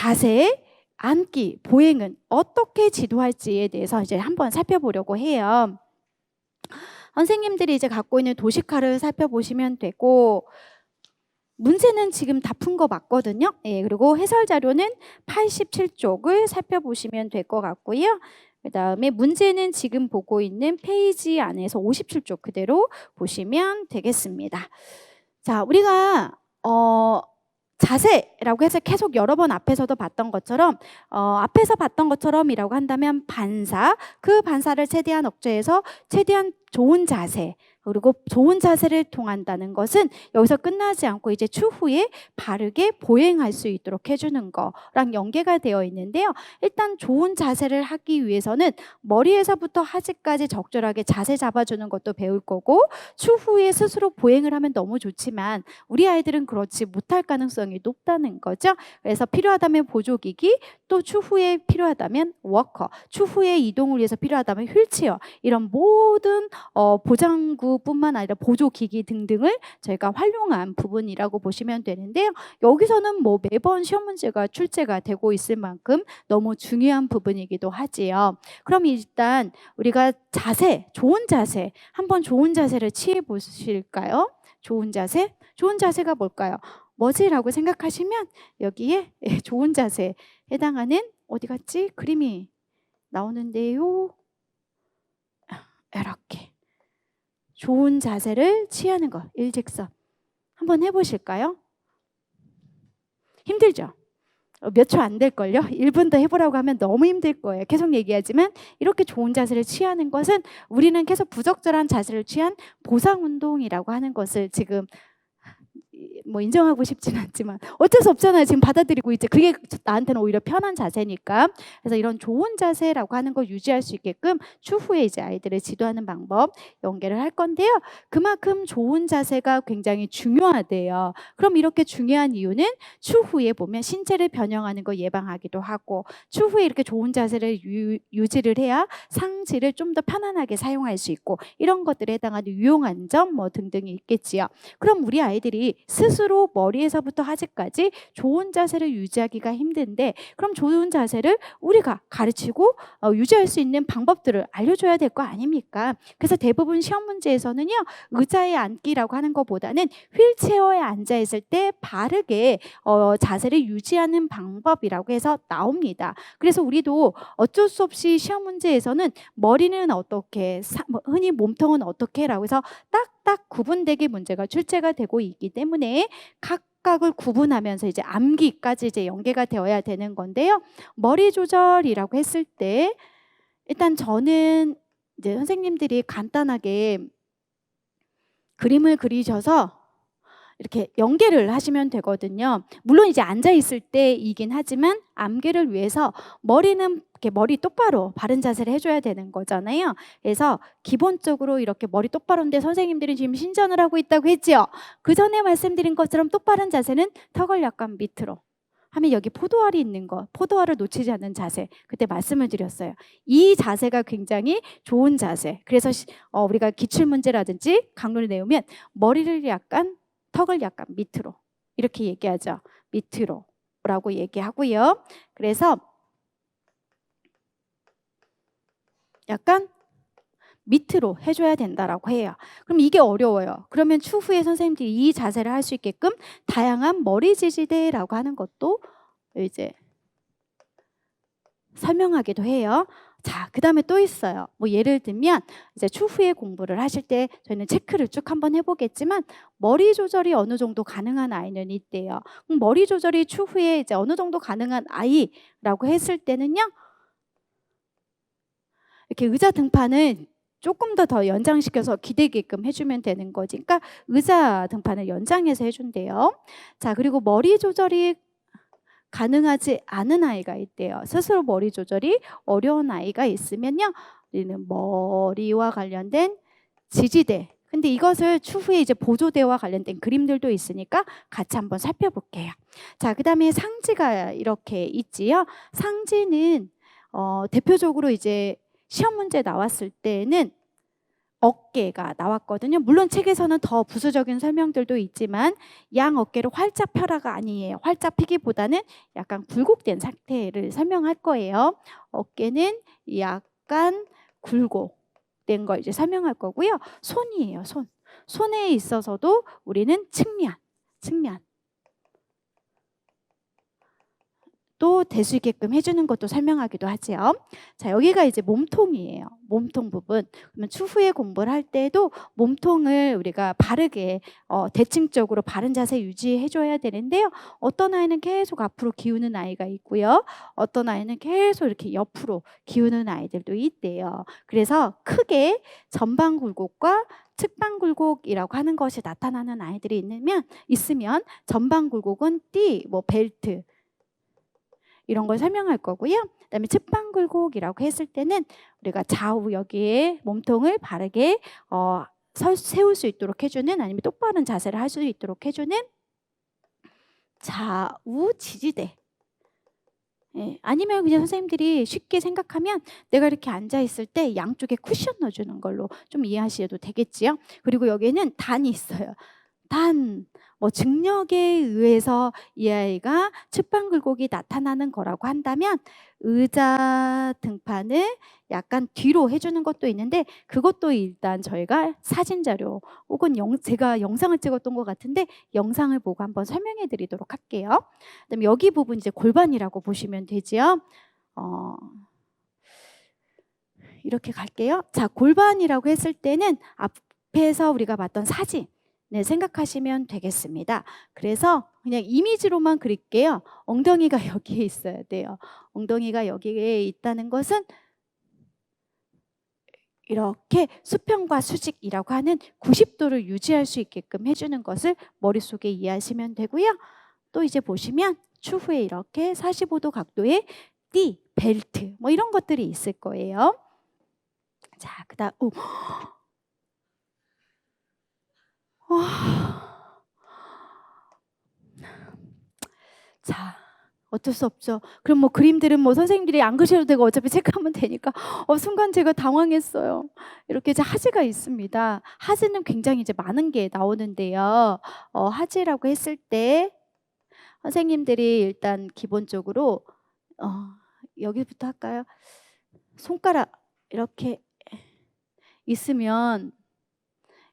자세, 앉기, 보행은 어떻게 지도할지에 대해서 이제 한번 살펴보려고 해요. 선생님들이 이제 갖고 있는 도식화를 살펴보시면 되고, 문제는 지금 다 푼 거 맞거든요. 예, 그리고 해설 자료는 87쪽을 살펴보시면 될 것 같고요. 그 다음에 문제는 지금 보고 있는 페이지 안에서 57쪽 그대로 보시면 되겠습니다. 자, 우리가 자세라고 해서 계속 여러 번 앞에서도 봤던 것처럼 앞에서 봤던 것처럼이라고 한다면 반사, 그 반사를 최대한 억제해서 최대한 좋은 자세, 그리고 좋은 자세를 통한다는 것은 여기서 끝나지 않고 이제 추후에 바르게 보행할 수 있도록 해주는 거랑 연계가 되어 있는데요. 일단 좋은 자세를 하기 위해서는 머리에서부터 하체까지 적절하게 자세 잡아주는 것도 배울 거고, 추후에 스스로 보행을 하면 너무 좋지만 우리 아이들은 그렇지 못할 가능성이 높다는 거죠. 그래서 필요하다면 보조기기, 또 추후에 필요하다면 워커, 추후에 이동을 위해서 필요하다면 휠체어, 이런 모든 보장구뿐만 아니라 보조기기 등등을 저희가 활용한 부분이라고 보시면 되는데요. 여기서는 뭐 매번 시험 문제가 출제가 되고 있을 만큼 너무 중요한 부분이기도 하지요. 그럼 일단 우리가 자세, 좋은 자세, 한번 좋은 자세를 취해 보실까요? 좋은 자세? 좋은 자세가 뭘까요? 뭐지라고 생각하시면 여기에 좋은 자세에 해당하는 어디 갔지? 그림이 나오는데요. 이렇게 좋은 자세를 취하는 거, 일직선. 한번 해보실까요? 힘들죠? 몇 초 안 될걸요? 1분 더 해보라고 하면 너무 힘들 거예요. 계속 얘기하지만 이렇게 좋은 자세를 취하는 것은 우리는 계속 부적절한 자세를 취한 보상운동이라고 하는 것을 지금 뭐 인정하고 싶진 않지만 어쩔 수 없잖아요. 지금 받아들이고 이제 그게 나한테는 오히려 편한 자세니까. 그래서 이런 좋은 자세라고 하는 걸 유지할 수 있게끔 추후에 이제 아이들을 지도하는 방법 연계를 할 건데요. 그만큼 좋은 자세가 굉장히 중요하대요. 그럼 이렇게 중요한 이유는 추후에 보면 신체를 변형하는 걸 예방하기도 하고, 추후에 이렇게 좋은 자세를 유지를 해야 상체를 좀 더 편안하게 사용할 수 있고, 이런 것들에 해당하는 유용한 점 뭐 등등이 있겠지요. 그럼 우리 아이들이 스스로 머리에서부터 하체까지 좋은 자세를 유지하기가 힘든데, 그럼 좋은 자세를 우리가 가르치고 유지할 수 있는 방법들을 알려줘야 될 거 아닙니까? 그래서 대부분 시험 문제에서는요, 의자에 앉기라고 하는 것보다는 휠체어에 앉아 있을 때 바르게 자세를 유지하는 방법이라고 해서 나옵니다. 그래서 우리도 어쩔 수 없이 시험 문제에서는 머리는 어떻게, 흔히 몸통은 어떻게 라고 해서 딱딱 구분되게 문제가 출제가 되고 있기 때문에 각각을 구분하면서 이제 암기까지 이제 연계가 되어야 되는 건데요. 머리 조절이라고 했을 때 일단 저는 이제 선생님들이 간단하게 그림을 그리셔서 이렇게 연계를 하시면 되거든요. 물론 이제 앉아 있을 때이긴 하지만 암기를 위해서 머리는 이렇게 머리 똑바로 바른 자세를 해줘야 되는 거잖아요. 그래서 기본적으로 이렇게 머리 똑바로인데 선생님들이 지금 신전을 하고 있다고 했지요. 그 전에 말씀드린 것처럼 똑바른 자세는 턱을 약간 밑으로 하면 여기 포도알이 있는 거, 포도알을 놓치지 않는 자세, 그때 말씀을 드렸어요. 이 자세가 굉장히 좋은 자세. 그래서 우리가 기출문제라든지 강론을 내우면 머리를 약간, 턱을 약간 밑으로 이렇게 얘기하죠. 밑으로 라고 얘기하고요. 그래서 약간 밑으로 해줘야 된다라고 해요. 그럼 이게 어려워요. 그러면 추후에 선생님들이 이 자세를 할 수 있게끔 다양한 머리 지지대라고 하는 것도 이제 설명하기도 해요. 자, 그 다음에 또 있어요. 뭐 예를 들면 이제 추후에 공부를 하실 때 저희는 체크를 쭉 한번 해보겠지만, 머리 조절이 어느 정도 가능한 아이는 있대요. 그럼 머리 조절이 추후에 이제 어느 정도 가능한 아이라고 했을 때는요, 이렇게 의자 등판을 조금 더 연장시켜서 기대게끔 해주면 되는 거지. 그러니까 의자 등판을 연장해서 해준대요. 자, 그리고 머리 조절이 가능하지 않은 아이가 있대요. 스스로 머리 조절이 어려운 아이가 있으면요, 우리는 머리와 관련된 지지대, 근데 이것을 추후에 이제 보조대와 관련된 그림들도 있으니까 같이 한번 살펴볼게요. 자, 그 다음에 상지가 이렇게 있지요. 상지는 대표적으로 이제 시험 문제 나왔을 때는 어깨가 나왔거든요. 물론 책에서는 더 부수적인 설명들도 있지만 양 어깨를 활짝 펴라가 아니에요. 활짝 피기보다는 약간 굴곡된 상태를 설명할 거예요. 어깨는 약간 굴곡된 걸 이제 설명할 거고요. 손이에요. 손에 있어서도 우리는 측면 또 될 수 있게끔 해주는 것도 설명하기도 하죠. 자, 여기가 이제 몸통이에요. 몸통 부분. 그러면 추후에 공부를 할 때도 몸통을 우리가 바르게 대칭적으로 바른 자세 유지해줘야 되는데요. 어떤 아이는 계속 앞으로 기우는 아이가 있고요. 어떤 아이는 계속 이렇게 옆으로 기우는 아이들도 있대요. 그래서 크게 전방 굴곡과 측방 굴곡이라고 하는 것이 나타나는 아이들이 있으면 전방 굴곡은 띠, 벨트 이런 걸 설명할 거고요. 그다음에 측방 굴곡이라고 했을 때는 우리가 좌우 여기에 몸통을 바르게 세울 수 있도록 해주는, 아니면 똑바른 자세를 할 수 있도록 해주는 좌우 지지대. 예, 아니면 그냥 선생님들이 쉽게 생각하면 내가 이렇게 앉아 있을 때 양쪽에 쿠션 넣어주는 걸로 좀 이해하셔도 되겠지요. 그리고 여기에는 단이 있어요. 단, 증력에 의해서 이 아이가 측방 굴곡이 나타나는 거라고 한다면 의자 등판을 약간 뒤로 해주는 것도 있는데, 그것도 일단 저희가 사진 자료 혹은 제가 영상을 찍었던 것 같은데 영상을 보고 한번 설명해 드리도록 할게요. 그다음에 여기 부분 이제 골반이라고 보시면 되지요. 이렇게 갈게요. 자, 골반이라고 했을 때는 앞에서 우리가 봤던 사진 생각하시면 되겠습니다. 그래서 그냥 이미지로만 그릴게요. 엉덩이가 여기에 있어야 돼요. 엉덩이가 여기에 있다는 것은 이렇게 수평과 수직이라고 하는 90도를 유지할 수 있게끔 해주는 것을 머릿속에 이해하시면 되고요. 또 이제 보시면 추후에 이렇게 45도 각도의 띠, 벨트 이런 것들이 있을 거예요. 자, 그다음 자, 어쩔 수 없죠. 그럼 그림들은 선생님들이 안 그리셔도 되고 어차피 체크하면 되니까 순간 제가 당황했어요. 이렇게 이제 하지가 있습니다. 하지는 굉장히 이제 많은 게 나오는데요. 하지라고 했을 때 선생님들이 일단 기본적으로 여기부터 할까요? 손가락 이렇게 있으면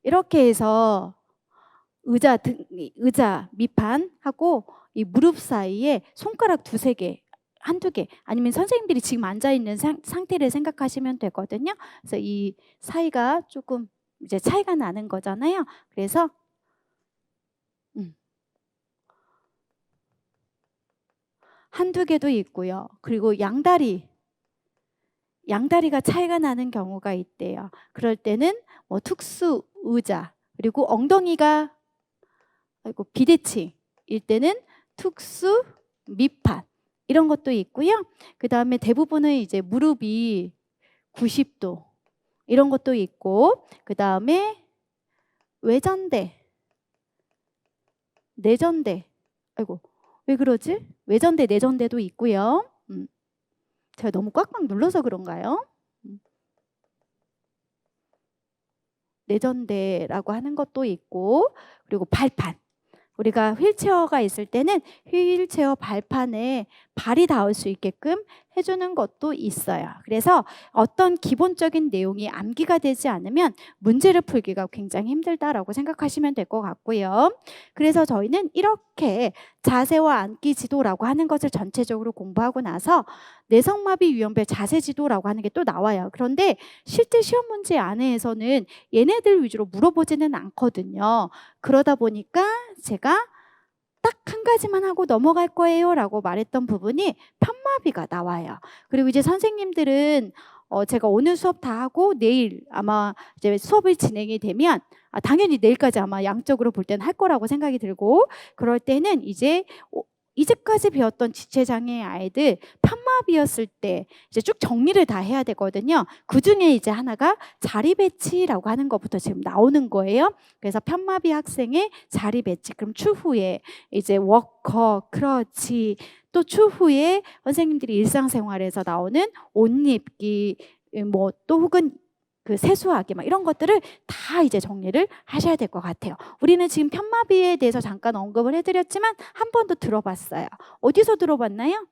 이렇게 해서 의자 밑판하고 이 무릎 사이에 손가락 두세 개, 한두 개, 아니면 선생님들이 지금 앉아 있는 상태를 생각하시면 되거든요. 그래서 이 사이가 조금 이제 차이가 나는 거잖아요. 그래서 한두 개도 있고요. 그리고 양다리가 차이가 나는 경우가 있대요. 그럴 때는 특수 의자, 그리고 엉덩이가 비대칭일 때는 특수 밑판 이런 것도 있고요. 그 다음에 대부분은 이제 무릎이 90도 이런 것도 있고, 그 다음에 외전대, 내전대, 왜 그러지? 외전대, 내전대도 있고요. 제가 너무 꽉꽉 눌러서 그런가요? 내전대라고 하는 것도 있고, 그리고 발판. 우리가 휠체어가 있을 때는 휠체어 발판에 발이 닿을 수 있게끔 해주는 것도 있어요. 그래서 어떤 기본적인 내용이 암기가 되지 않으면 문제를 풀기가 굉장히 힘들다라고 생각하시면 될 것 같고요. 그래서 저희는 이렇게 자세와 앉기 지도라고 하는 것을 전체적으로 공부하고 나서 내성마비 유형별 자세 지도라고 하는 게 또 나와요. 그런데 실제 시험 문제 안에서는 얘네들 위주로 물어보지는 않거든요. 그러다 보니까 제가 딱 한 가지만 하고 넘어갈 거예요 라고 말했던 부분이 편마비가 나와요. 그리고 이제 선생님들은 제가 오늘 수업 다 하고 내일 아마 이제 수업이 진행이 되면 당연히 내일까지 아마 양적으로 볼 때는 할 거라고 생각이 들고, 그럴 때는 이제까지 배웠던 지체장애 아이들 편마비였을 때 이제 쭉 정리를 다 해야 되거든요. 그 중에 이제 하나가 자리 배치라고 하는 것부터 지금 나오는 거예요. 그래서 편마비 학생의 자리 배치, 그럼 추후에 이제 워커, 크러치, 또 추후에 선생님들이 일상생활에서 나오는 옷 입기, 또 혹은 그 세수하기 막 이런 것들을 다 이제 정리를 하셔야 될 것 같아요. 우리는 지금 편마비에 대해서 잠깐 언급을 해드렸지만 한 번도 들어봤어요. 어디서 들어봤나요?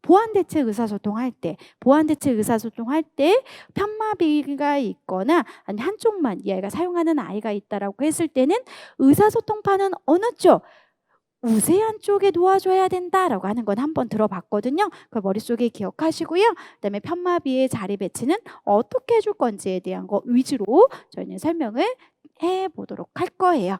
보완대책 의사소통할 때, 보완대책 의사소통할 때 편마비가 있거나 아니 한쪽만 이 아이가 사용하는 아이가 있다라고 했을 때는 의사소통판은 어느 쪽? 우세한 쪽에 놓아줘야 된다라고 하는 건 한번 들어봤거든요. 그 머릿속에 기억하시고요. 그다음에 편마비의 자리 배치는 어떻게 해줄 건지에 대한 거 위주로 저희는 설명을 해보도록 할 거예요.